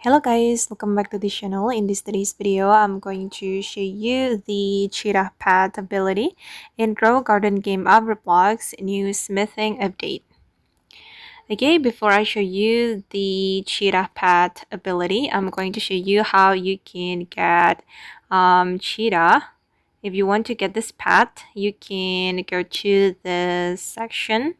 Hello guys, welcome back to the channel. In today's video, I'm going to show you the Cheetah pet ability in Grow Garden game of Roblox new smithing update. Okay, before I show you the Cheetah pet ability, I'm going to show you how you can get Cheetah. If you want to get this pet, you can go to the section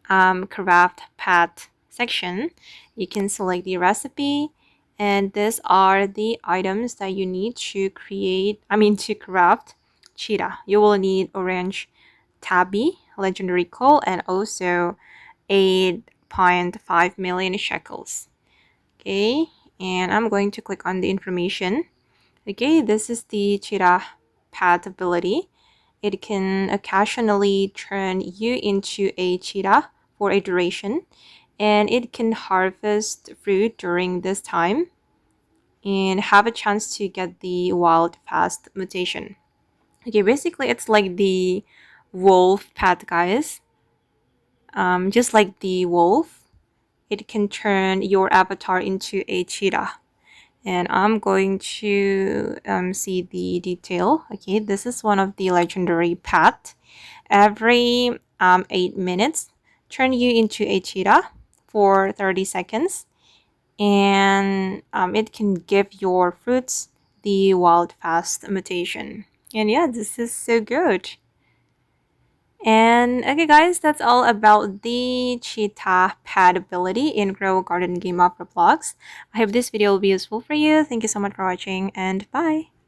craft pet section. You can select the recipe, and these are the items that you need to to craft Cheetah. You will need orange tabby, legendary coal, and also 8.5 million shekels. Okay, and I'm going to click on the information. Okay, this is the Cheetah pet ability. It can occasionally turn you into a cheetah for a duration, and it can harvest fruit during this time and have a chance to get the wild fast mutation. Okay, basically it's like the wolf pet, guys. Just like the wolf, it can turn your avatar into a cheetah. And I'm going to see the detail. Okay, this is one of the legendary pet. Every 8 minutes, turn you into a cheetah for 30 seconds, and it can give your fruits the wild fast mutation. And yeah, this is so good. And okay guys, that's all about the Cheetah pet ability in Grow Garden game of Roblox. I hope this video will be useful for you. Thank you so much for watching, and bye!